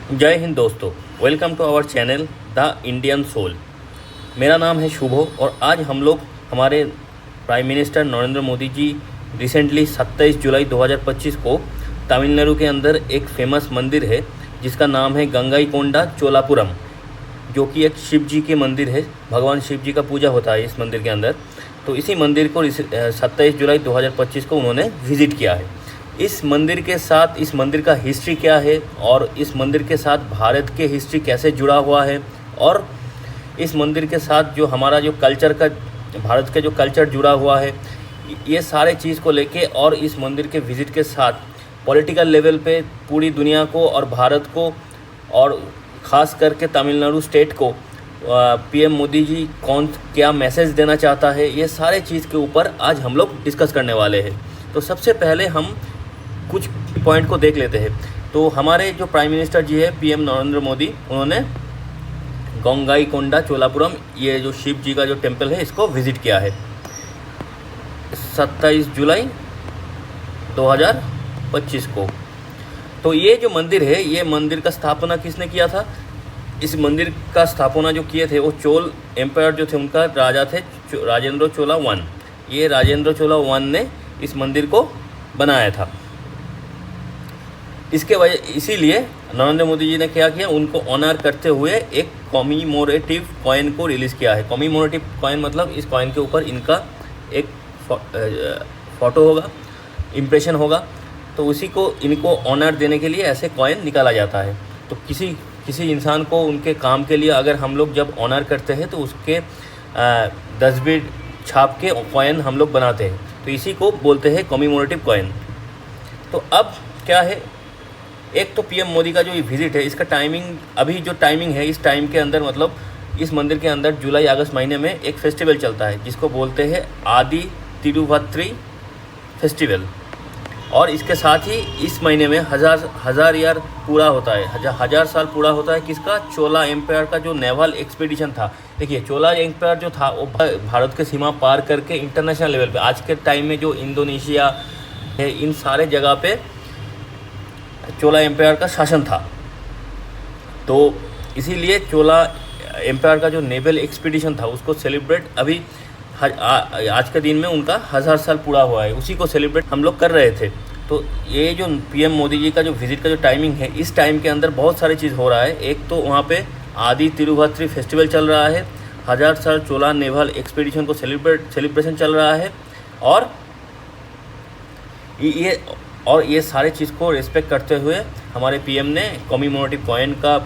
जय हिंद दोस्तों, welcome to our channel the Indian soul. मेरा नाम है शुभो और आज हम लोग हमारे prime minister Narendra Modi ji recently 27 जुलाई 2025 को तमिलनाडु के अंदर एक फेमस मंदिर है जिसका नाम है गंगाईकोंडा चोलापुरम, जो कि एक शिव जी के मंदिर है। भगवान शिव जी का पूजा होता है इस मंदिर के अंदर। तो इसी मंदिर को 27 जुलाई 2025 को उन्होंने विज़िट किया है। इस मंदिर के साथ इस मंदिर का हिस्ट्री क्या है और इस मंदिर के साथ भारत के हिस्ट्री कैसे जुड़ा हुआ है और इस मंदिर के साथ जो हमारा जो कल्चर का भारत का जो कल्चर जुड़ा हुआ है, ये सारे चीज़ को लेके और इस मंदिर के विज़िट के साथ पॉलिटिकल लेवल पे पूरी दुनिया को और भारत को और ख़ास करके तमिलनाडु स्टेट को पीएम मोदी जी क्या मैसेज देना चाहता है, ये सारे चीज़ के ऊपर आज हम लोग डिस्कस करने वाले हैं। तो सबसे पहले हम कुछ पॉइंट को देख लेते हैं। तो हमारे जो प्राइम मिनिस्टर जी है पीएम नरेंद्र मोदी, उन्होंने गंगाईकोंडा चोलापुरम, ये जो शिव जी का जो टेम्पल है, इसको विज़िट किया है 27 जुलाई 2025 को। तो ये जो मंदिर है, ये मंदिर का स्थापना किसने किया था? इस मंदिर का स्थापना जो किए थे वो चोल एम्पायर जो थे, उनका राजा थे राजेंद्र चोला वन। ये राजेंद्र चोला वन ने इस मंदिर को बनाया था। इसके वजह इसीलिए नरेंद्र मोदी जी ने क्या किया, उनको ऑनर करते हुए एक कॉमीमोरेटिव कॉइन को रिलीज़ किया है। कॉमीमोरेटिव कॉइन मतलब इस कॉइन के ऊपर इनका एक फ़ोटो होगा, इम्प्रेशन होगा। तो उसी को इनको ऑनर देने के लिए ऐसे कॉइन निकाला जाता है। तो किसी इंसान को उनके काम के लिए अगर हम लोग जब ऑनर करते हैं तो उसके तस्वीर छाप के कॉइन हम लोग बनाते हैं। तो इसी को बोलते हैं कॉमीमोरेटिव कॉइन। तो अब क्या है, एक तो पीएम मोदी का जो ये विज़िट है, इसका टाइमिंग, अभी जो टाइमिंग है, इस टाइम के अंदर मतलब इस मंदिर के अंदर जुलाई अगस्त महीने में एक फेस्टिवल चलता है जिसको बोलते हैं आदि तिरुवत्री फेस्टिवल। और इसके साथ ही इस महीने में हज़ार ईयर पूरा होता है, हज़ार साल पूरा होता है किसका? चोला एम्पायर का जो नेवल एक्सपीडिशन था। देखिए, चोला एम्पायर जो था वो भारत के सीमा पार करके इंटरनेशनल लेवल पे, आज के टाइम में जो इंडोनेशिया है, इन सारे जगह पे चोला एम्पायर का शासन था। तो इसीलिए चोला एम्पायर का जो नेवल एक्सपीडिशन था उसको सेलिब्रेट अभी आज के दिन में उनका 1000 साल पूरा हुआ है, उसी को सेलिब्रेट हम लोग कर रहे थे। तो ये जो पीएम मोदी जी का जो विज़िट का जो टाइमिंग है, इस टाइम के अंदर बहुत सारी चीज़ हो रहा है। एक तो वहाँ पे आदि तिरुवत्री फेस्टिवल चल रहा है, 1000 साल चोला नेवल एक्सपीडिशन को सेलिब्रेशन चल रहा है। और ये सारे चीज़ को रिस्पेक्ट करते हुए हमारे पीएम ने कॉमीमोरेटिव कॉइन का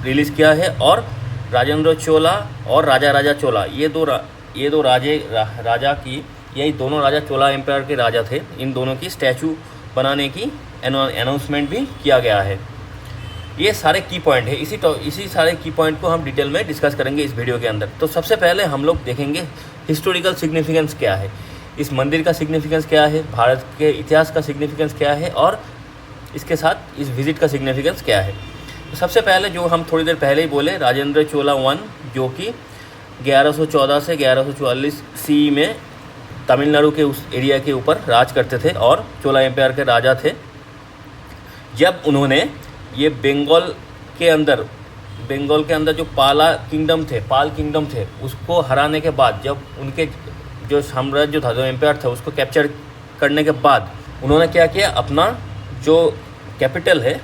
रिलीज़ किया है। और राजेंद्र चोला और राजा चोला, ये दो राजा की, यही दोनों राजा चोला एम्पायर के राजा थे। इन दोनों की स्टैचू बनाने की अनाउंसमेंट भी किया गया है। ये सारे की पॉइंट है, इसी सारे की पॉइंट को हम डिटेल में डिस्कस करेंगे इस वीडियो के अंदर। तो सबसे पहले हम लोग देखेंगे हिस्टोरिकल सिग्निफिकेंस क्या है, इस मंदिर का सिग्निफिकेंस क्या है, भारत के इतिहास का सिग्निफिकेंस क्या है और इसके साथ इस विज़िट का सिग्निफिकेंस क्या है। तो सबसे पहले जो हम थोड़ी देर पहले ही बोले, राजेंद्र चोला वन, जो कि 1114 से 1144 सी में तमिलनाडु के उस एरिया के ऊपर राज करते थे और चोला एम्पायर के राजा थे। जब उन्होंने ये बंगाल के अंदर जो पाल किंगडम थे, उसको हराने के बाद, जब उनके जो साम्राज्य था, जो एम्पायर था, उसको कैप्चर करने के बाद उन्होंने क्या किया, अपना जो कैपिटल है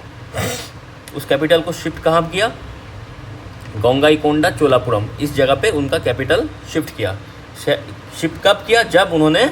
उस कैपिटल को शिफ्ट कहाँ किया? गंगाईकोंडा चोलापुरम, इस जगह पे उनका कैपिटल शिफ्ट किया। शिफ्ट कब किया? जब उन्होंने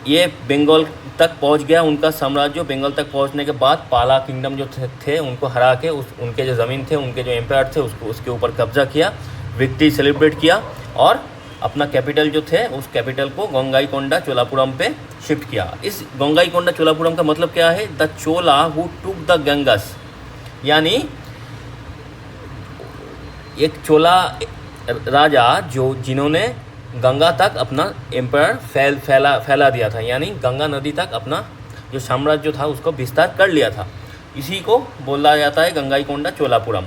ये बंगाल तक पहुंच गया उनका साम्राज्य। बंगाल तक पहुंचने के बाद पाला किंगडम जो थे उनको हरा के उनके जो ज़मीन थे, उनके जो एम्पायर थे, उसके ऊपर कब्जा किया, विक्ट्री सेलिब्रेट किया और अपना कैपिटल जो थे उस कैपिटल को गंगाईकोंडा चोलापुरम पे शिफ्ट किया। इस गंगाईकोंडा चोलापुरम का मतलब क्या है? The Chola who took the Ganges, यानी एक चोला राजा जिन्होंने गंगा तक अपना एम्पायर फैला दिया था, यानी गंगा नदी तक अपना जो साम्राज्य था उसको विस्तार कर लिया था। इसी को बोला जाता है गंगाईकोंडा चोलापुरम।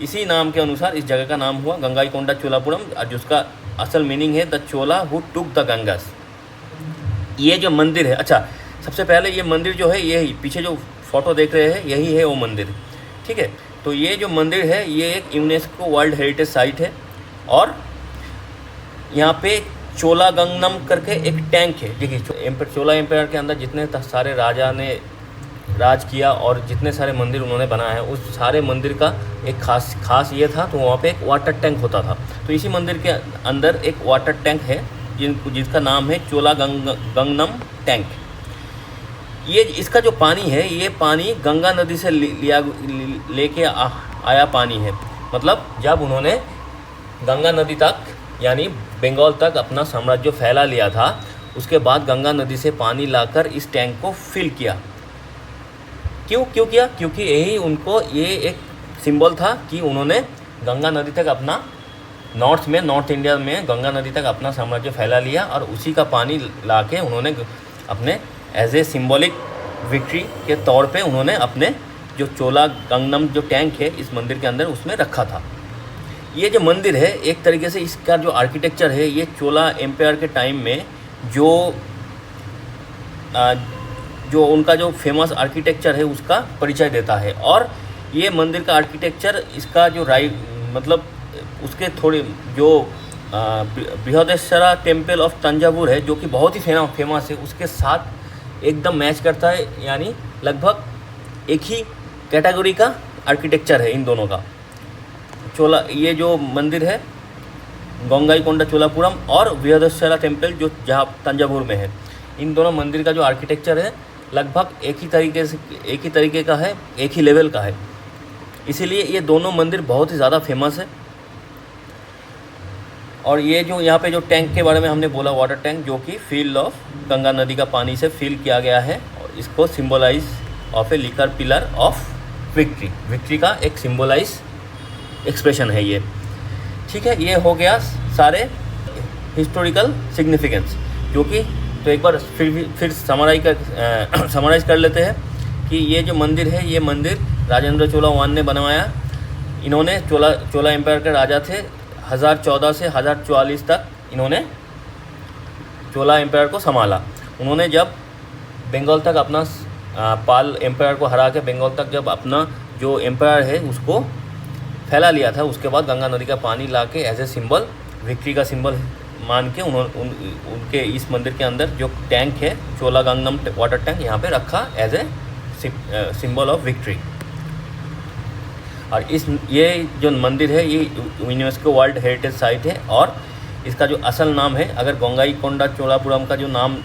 इसी नाम के अनुसार इस जगह का नाम हुआ गंगाईकोंडा चोलापुरम, जिसका असल मीनिंग है the Chola who took the Ganges. ये जो मंदिर है, अच्छा सबसे पहले ये मंदिर जो है, ये पीछे जो फ़ोटो देख रहे हैं यही है वो मंदिर, ठीक है। तो ये जो मंदिर है ये एक यूनेस्को वर्ल्ड हेरिटेज साइट है और यहाँ पे चोलागंगनम करके एक टैंक है। देखिए चोला एम्पायर के अंदर जितने सारे राजा ने राज किया और जितने सारे मंदिर उन्होंने बनाए हैं उस सारे मंदिर का एक खास ये था, तो वहाँ पे एक वाटर टैंक होता था। तो इसी मंदिर के अंदर एक वाटर टैंक है जिसका नाम है चोलागंगनम टैंक। ये इसका जो पानी है ये पानी गंगा नदी से लेके आया पानी है। मतलब जब उन्होंने गंगा नदी तक यानी बंगाल तक अपना साम्राज्य फैला लिया था उसके बाद गंगा नदी से पानी लाकर इस टैंक को फिल किया। क्यों किया? क्योंकि यही उनको ये एक सिंबल था कि उन्होंने गंगा नदी तक अपना नॉर्थ इंडिया में गंगा नदी तक अपना साम्राज्य फैला लिया और उसी का पानी लाके उन्होंने अपने एज ए सिंबॉलिक विक्ट्री के तौर पे उन्होंने अपने जो चोलागंगनम जो टैंक है इस मंदिर के अंदर उसमें रखा था। ये जो मंदिर है एक तरीके से इसका जो आर्किटेक्चर है ये चोला एम्पायर के टाइम में जो उनका जो फेमस आर्किटेक्चर है उसका परिचय देता है। और ये मंदिर का आर्किटेक्चर इसका जो मतलब उसके थोड़े जो बृहदेश्वरा टेम्पल ऑफ तंजावुर है जो कि बहुत ही फेमस है उसके साथ एकदम मैच करता है। यानी लगभग एक ही कैटेगरी का आर्किटेक्चर है इन दोनों का। ये जो मंदिर है गंगाईकोंडा चोलापुरम और बृहदेश्वरा टेम्पल जो जहाँ तंजावुर में है, इन दोनों मंदिर का जो आर्किटेक्चर है लगभग एक ही तरीके का है, एक ही लेवल का है। इसीलिए ये दोनों मंदिर बहुत ही ज़्यादा फेमस है। और ये जो यहाँ पे जो टैंक के बारे में हमने बोला वाटर टैंक जो कि फील्ड ऑफ गंगा नदी का पानी से फिल किया गया है और इसको सिंबलाइज ऑफ ए लिकर पिलर ऑफ विक्ट्री का एक सिंबलाइज एक्सप्रेशन है ये, ठीक है। ये हो गया सारे हिस्टोरिकल सिग्निफिकेंस जो कि तो एक बार फिर समराइज कर लेते हैं कि ये जो मंदिर है ये मंदिर राजेंद्र चोला वन ने बनवाया। इन्होंने चोला एम्पायर के राजा थे 1014 से 1044 तक इन्होंने चोला एम्पायर को संभाला। उन्होंने जब बंगाल तक अपना पाल एम्पायर को हरा के बंगाल तक जब अपना जो एम्पायर है उसको फैला लिया था उसके बाद गंगा नदी का पानी लाके एज ए सिंबल विक्ट्री का सिंबल मान के उनके इस मंदिर के अंदर जो टैंक है चोलागंगनम वाटर टैंक यहाँ पे रखा as a symbol of victory. और ये जो मंदिर है ये यूनेस्को वर्ल्ड हेरिटेज साइट है और इसका जो असल नाम है अगर गंगाईकोंडा चोलापुरम का जो नाम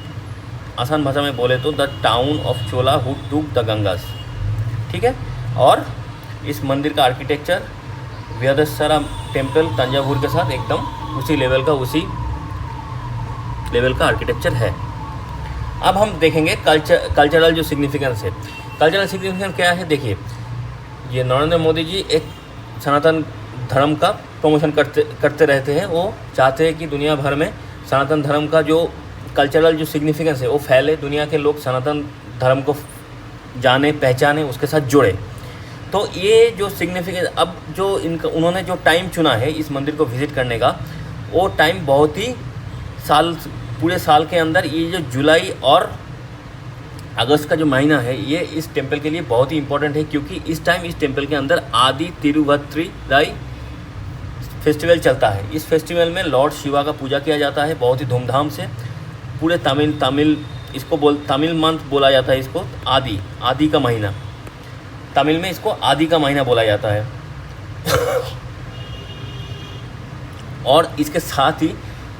आसान भाषा में बोले तो the town of Chola who took the Ganges, ठीक है। और इस मंदिर का आर्किटेक्चर बृहदेश्वरा टेम्पल तंजावुर के साथ एकदम उसी लेवल का आर्किटेक्चर है। अब हम देखेंगे कल्चरल जो सिग्निफिकेंस है। कल्चरल सिग्निफिकेंस क्या है? देखिए ये नरेंद्र मोदी जी एक सनातन धर्म का प्रमोशन करते रहते हैं। वो चाहते हैं कि दुनिया भर में सनातन धर्म का जो कल्चरल जो सिग्निफिकेंस है वो फैले, दुनिया के लोग सनातन धर्म को जाने पहचाने उसके साथ जुड़े। तो ये जो सिग्निफिकेंस अब जो उन्होंने जो टाइम चुना है इस मंदिर को विज़िट करने का वो टाइम बहुत ही पूरे साल के अंदर ये जो जुलाई और अगस्त का जो महीना है ये इस टेम्पल के लिए बहुत ही इम्पोर्टेंट है क्योंकि इस टाइम इस टेम्पल के अंदर आदि तिरुवत्तुराई फेस्टिवल चलता है। इस फेस्टिवल में लॉर्ड शिवा का पूजा किया जाता है बहुत ही धूमधाम से। पूरे तमिल मंथ बोला जाता है इसको आदि का महीना, तमिल में इसको आदि का महीना बोला जाता है। और इसके साथ ही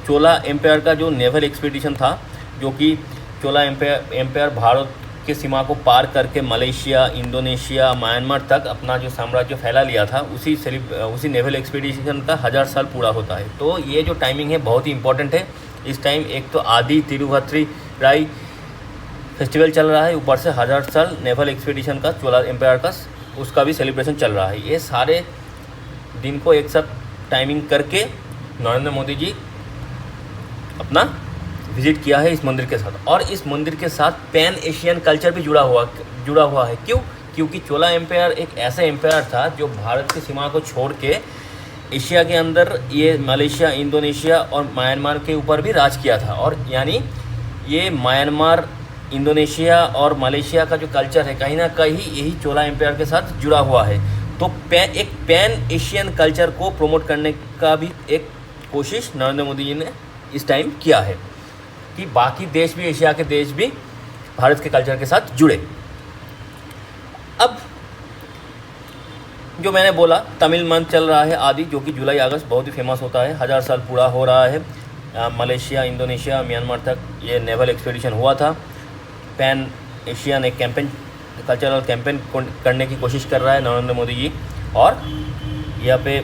चोला एम्पायर का जो नेवल एक्सपीडिशन था जो कि चोला एम्पायर भारत के सीमा को पार करके मलेशिया, इंडोनेशिया, म्यांमार तक अपना जो साम्राज्य फैला लिया था उसी नेवल एक्सपीडिशन का 1000 साल पूरा होता है। तो ये जो टाइमिंग है बहुत ही इंपॉर्टेंट है। इस टाइम एक तो आदि तिरुवत्तुराई फेस्टिवल चल रहा है, ऊपर से 1000 साल नेवल एक्सपीडिशन का चोला एम्पायर का उसका भी सेलिब्रेशन चल रहा है। ये सारे दिन को एक साथ टाइमिंग करके नरेंद्र मोदी जी अपना विजिट किया है इस मंदिर के साथ। और इस मंदिर के साथ पैन एशियन कल्चर भी जुड़ा हुआ है। क्यों? क्योंकि चोला एम्पायर एक ऐसा एम्पायर था जो भारत की सीमा को छोड़ के एशिया के अंदर ये मलेशिया, इंडोनेशिया और म्यांमार के ऊपर भी राज किया था। और यानी ये म्यांमार इंडोनेशिया और मलेशिया का जो कल्चर है कहीं ना कहीं यही चोला एम्पायर के साथ जुड़ा हुआ है। तो एक पैन एशियन कल्चर को प्रमोट करने का भी एक कोशिश नरेंद्र मोदी जी ने इस टाइम किया है कि बाकी देश भी, एशिया के देश भी भारत के कल्चर के साथ जुड़े। अब जो मैंने बोला तमिल मंथ चल रहा है आदि, जो कि जुलाई अगस्त बहुत ही फेमस होता है, 1000 साल पूरा हो रहा है। मलेशिया, इंडोनेशिया, म्यांमार तक ये नेवल एक्सपीडिशन हुआ था। पैन एशियन एक कैंपेन, कल्चरल कैंपेन करने की कोशिश कर रहा है नरेंद्र मोदी जी। और यहाँ पे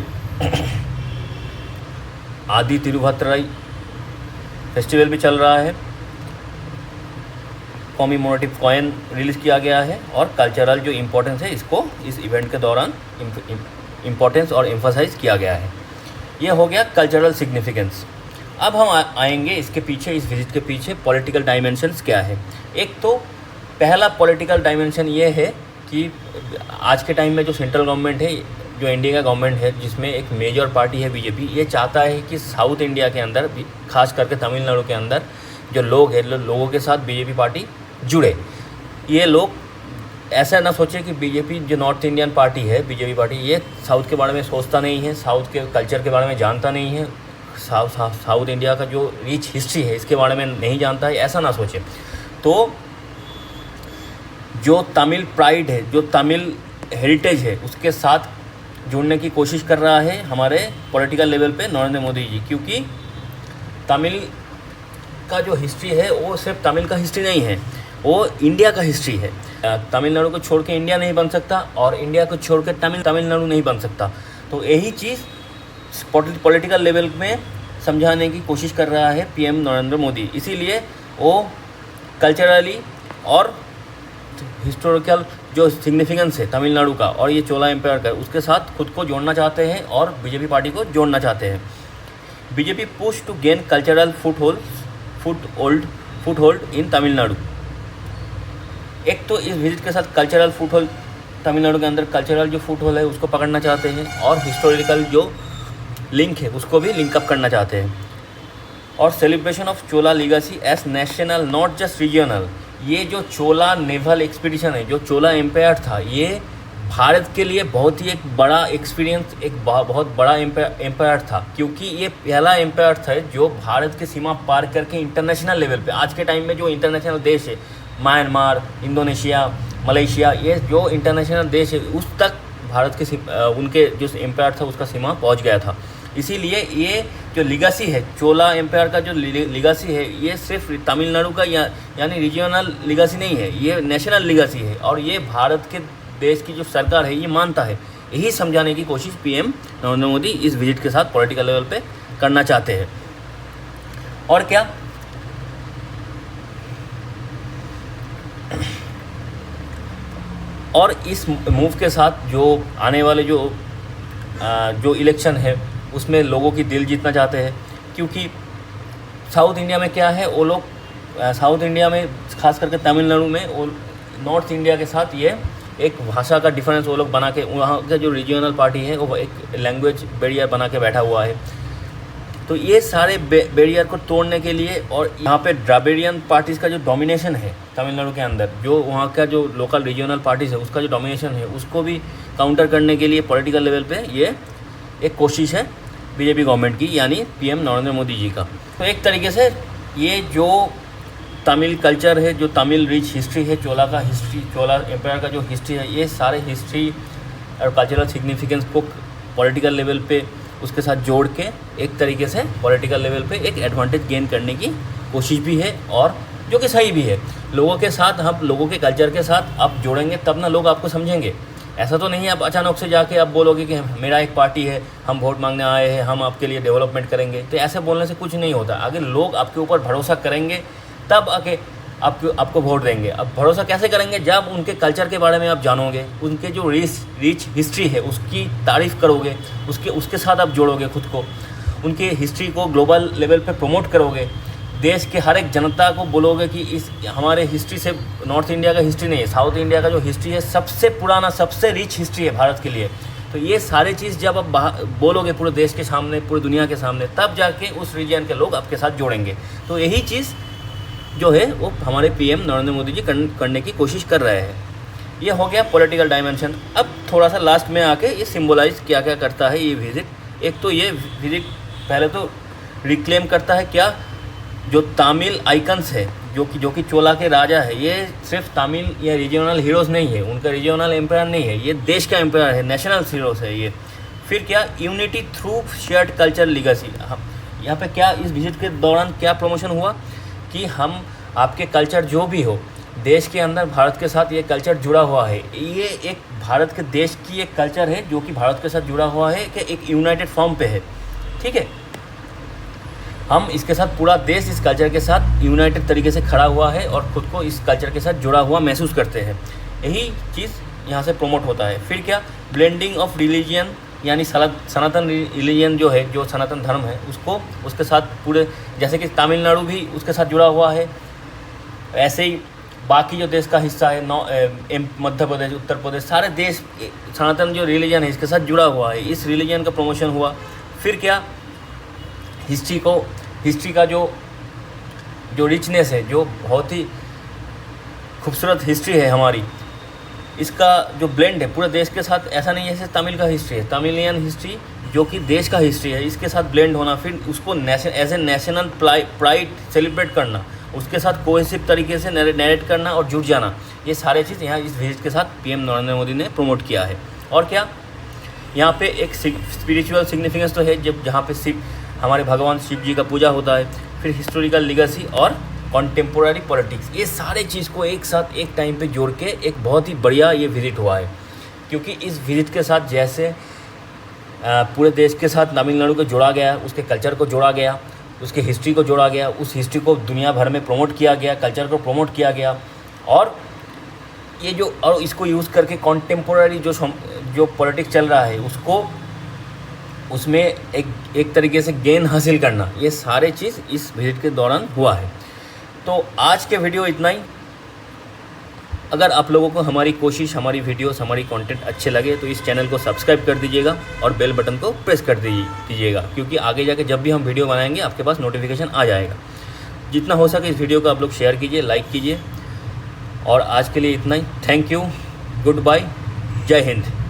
आदि तिरुभद्राई फेस्टिवल भी चल रहा है। कॉमीमोरेटिव कॉइन रिलीज़ किया गया है और कल्चरल जो इम्पोर्टेंस है इसको इस इवेंट के दौरान इम्पोर्टेंस और एम्फसाइज किया गया है। ये हो गया कल्चरल सिग्निफिकेंस। अब हम आएंगे इसके पीछे, इस विजिट के पीछे पॉलिटिकल डायमेंशंस क्या है। एक तो पहला पॉलिटिकल डायमेंशन ये है कि आज के टाइम में जो सेंट्रल गवर्नमेंट है, जो इंडिया का गवर्नमेंट है, जिसमें एक मेजर पार्टी है बीजेपी, ये चाहता है कि साउथ इंडिया के अंदर, खास करके तमिलनाडु के अंदर जो लोग हैं, लोगों के साथ बीजेपी पार्टी जुड़े। ये लोग ऐसा ना सोचे कि बीजेपी जो नॉर्थ इंडियन पार्टी है, बीजेपी पार्टी, ये साउथ के बारे में सोचता नहीं है, साउथ के कल्चर के बारे में जानता नहीं है, साउथ इंडिया का जो रिच हिस्ट्री है इसके बारे में नहीं जानता है, ऐसा ना सोचे। तो जो तमिल प्राइड है, जो तमिल हेरिटेज है, उसके साथ जुड़ने की कोशिश कर रहा है हमारे पॉलिटिकल लेवल पे नरेंद्र मोदी जी, क्योंकि तमिल का जो हिस्ट्री है वो सिर्फ तमिल का हिस्ट्री नहीं है, वो इंडिया का हिस्ट्री है। तमिलनाडु को छोड़ के इंडिया नहीं बन सकता और इंडिया को छोड़ के तमिलनाडु नहीं बन सकता। तो यही चीज़ पॉलिटिकल लेवल में समझाने की कोशिश कर रहा है पीएम नरेंद्र मोदी। इसीलिए वो कल्चरली और हिस्टोरिकल जो सिग्निफिकेंस है तमिलनाडु का और ये चोला एम्पायर का, उसके साथ खुद को जोड़ना चाहते हैं और बीजेपी पार्टी को जोड़ना चाहते हैं। BJP push to gain cultural foothold in Tamil Nadu. एक तो इस विजिट के साथ कल्चरल फुटहोल्ड, तमिलनाडु के अंदर कल्चरल जो फुटहोल्ड है उसको पकड़ना चाहते हैं और हिस्टोरिकल जो लिंक है उसको भी लिंक अप करना चाहते हैं। और celebration of Chola legacy as national, not just regional. ये जो चोला नेवल एक्सपीडिशन है, जो चोला एम्पायर था, ये भारत के लिए बहुत ही एक बड़ा एक्सपीरियंस, एक बहुत बड़ा एम्पायर था, क्योंकि ये पहला एम्पायर था जो भारत की सीमा पार करके इंटरनेशनल लेवल पे, आज के टाइम में जो इंटरनेशनल देश है, म्यांमार, इंडोनेशिया, मलेशिया, ये जो इंटरनेशनल देश है उस तक भारत के उनके जो एम्पायर था उसका सीमा पहुंच गया था। इसीलिए ये जो लिगेसी है, चोला एम्पायर का जो लिगेसी है, ये सिर्फ तमिलनाडु का यानी रीजनल लिगेसी नहीं है, ये नेशनल लिगेसी है और ये भारत के देश की जो सरकार है ये मानता है। यही समझाने की कोशिश पीएम नरेंद्र मोदी इस विजिट के साथ पॉलिटिकल लेवल पे करना चाहते हैं। और क्या, और इस मूव के साथ जो आने वाले जो इलेक्शन है उसमें लोगों की दिल जीतना चाहते हैं, क्योंकि साउथ इंडिया में क्या है, वो लोग साउथ इंडिया में खास करके तमिलनाडु में वो नॉर्थ इंडिया के साथ ये एक भाषा का डिफरेंस वो लोग बना के, वहाँ का जो रीजनल पार्टी है वो एक लैंग्वेज बैरियर बना के बैठा हुआ है। तो ये सारे बैरियर को तोड़ने के लिए और यहाँ पे द्राविडियन पार्टीज़ का जो डोमिनेशन है तमिलनाडु के अंदर, जो वहाँ का जो लोकल रीजनल पार्टीज़ है उसका जो डोमिनेशन है उसको भी काउंटर करने के लिए पॉलिटिकल लेवल पे ये एक कोशिश है बीजेपी गवर्नमेंट की, यानी पीएम नरेंद्र मोदी जी का। तो एक तरीके से ये जो तमिल कल्चर है, जो तमिल रिच हिस्ट्री है, चोला का हिस्ट्री, चोला एम्पायर का जो हिस्ट्री है, ये सारे हिस्ट्री और कल्चरल सिग्निफिकेंस को पॉलिटिकल लेवल पे उसके साथ जोड़ के एक तरीके से पॉलिटिकल लेवल पे एक एडवांटेज गेन करने की कोशिश भी है, और जो कि सही भी है। लोगों के साथ, हम लोगों के कल्चर के साथ आप जोड़ेंगे तब ना लोग आपको समझेंगे। ऐसा तो नहीं है आप अचानक से जाके आप बोलोगे कि मेरा एक पार्टी है, हम वोट मांगने आए हैं, हम आपके लिए डेवलपमेंट करेंगे। तो ऐसे बोलने से कुछ नहीं होता। अगर लोग आपके ऊपर भरोसा करेंगे तब आके आपको वोट देंगे। अब भरोसा कैसे करेंगे? जब उनके कल्चर के बारे में आप जानोगे, उनके जो रिच हिस्ट्री है उसकी तारीफ़ करोगे, उसके साथ आप जोड़ोगे खुद को, उनके हिस्ट्री को ग्लोबल लेवल पे प्रमोट करोगे, देश के हर एक जनता को बोलोगे कि इस हमारे हिस्ट्री से नॉर्थ इंडिया का हिस्ट्री नहीं है, साउथ इंडिया का जो हिस्ट्री है सबसे पुराना, सबसे रिच हिस्ट्री है भारत के लिए। तो ये सारी चीज़ जब आप बोलोगे पूरे देश के सामने, पूरी दुनिया के सामने, तब जाके उस रीजन के लोग आपके साथ जोड़ेंगे। तो यही चीज़ जो है वो हमारे पीएम नरेंद्र मोदी जी करने की कोशिश कर रहे हैं। ये हो गया पॉलिटिकल डायमेंशन। अब थोड़ा सा लास्ट में आके ये सिम्बोलाइज क्या क्या करता है ये विज़िट। एक तो ये विज़िट पहले तो रिक्लेम करता है क्या, जो तमिल आइकन्स है, जो कि चोला के राजा है, ये सिर्फ तमिल या रीजनल हीरोज़ नहीं है, उनका रीजनल एम्पायर नहीं है, ये देश का एम्पायर है, नेशनल हीरोज़ है ये। फिर क्या, unity through shared culture legacy. यहाँ पे क्या इस विजिट के दौरान क्या प्रमोशन हुआ कि हम आपके कल्चर जो भी हो, देश के अंदर भारत के साथ ये कल्चर जुड़ा हुआ है, ये एक भारत के देश की एक कल्चर है जो कि भारत के साथ जुड़ा हुआ है, कि एक यूनाइटेड फॉर्म पे है, ठीक है। हम इसके साथ, पूरा देश इस कल्चर के साथ यूनाइटेड तरीके से खड़ा हुआ है और ख़ुद को इस कल्चर के साथ जुड़ा हुआ महसूस करते हैं, यही चीज़ यहाँ से प्रमोट होता है। फिर क्या, ब्लेंडिंग ऑफ रिलीजियन, यानी सनातन रिलीजन जो है, जो सनातन धर्म है, उसके साथ पूरे, जैसे कि तमिलनाडु भी उसके साथ जुड़ा हुआ है, ऐसे ही बाकी जो देश का हिस्सा है, मध्य प्रदेश, उत्तर प्रदेश, सारे देश सनातन जो रिलीजन है इसके साथ जुड़ा हुआ है, इस रिलीजन का प्रमोशन हुआ। फिर क्या, हिस्ट्री का जो रिचनेस है, जो बहुत ही खूबसूरत हिस्ट्री है हमारी, इसका जो ब्लेंड है पूरे देश के साथ, ऐसा नहीं है जैसे तमिल का हिस्ट्री है, तमिलियन हिस्ट्री जो कि देश का हिस्ट्री है, इसके साथ ब्लेंड होना, फिर उसको as a national pride celebrate करना, उसके साथ कोहेसिव तरीके से नरेट करना और जुड़ जाना, ये सारे चीज़ यहाँ इस विजिट के साथ पीएम नरेंद्र मोदी ने प्रमोट किया है। और क्या, यहाँ पे एक स्पिरिचुअल सिग्निफिकेंस तो है, जहाँ पे हमारे भगवान शिव जी का पूजा होता है, फिर हिस्टोरिकल लीगेसी और कॉन्टेम्पोररी पॉलिटिक्स, ये सारे चीज़ को एक साथ एक टाइम पे जोड़ के एक बहुत ही बढ़िया ये विजिट हुआ है। क्योंकि इस विजिट के साथ जैसे पूरे देश के साथ तमिलनाडु को जोड़ा गया, उसके कल्चर को जोड़ा गया, उसकी हिस्ट्री को जोड़ा गया, उस हिस्ट्री को दुनिया भर में प्रमोट किया गया, कल्चर को प्रमोट किया गया, और ये और इसको यूज़ करके कॉन्टेम्पोररी जो पॉलिटिक्स चल रहा है उसमें एक तरीके से गेन हासिल करना, ये सारे चीज़ इस विजिट के दौरान हुआ है। तो आज के वीडियो इतना ही। अगर आप लोगों को हमारी कोशिश, हमारी वीडियोस, हमारी कंटेंट अच्छे लगे तो इस चैनल को सब्सक्राइब कर दीजिएगा और बेल बटन को प्रेस कर दीजिएगा, क्योंकि आगे जाके जब भी हम वीडियो बनाएंगे आपके पास नोटिफिकेशन आ जाएगा। जितना हो सके इस वीडियो को आप लोग शेयर कीजिए, लाइक कीजिए। और आज के लिए इतना ही। थैंक यू, गुड बाय, जय हिंद।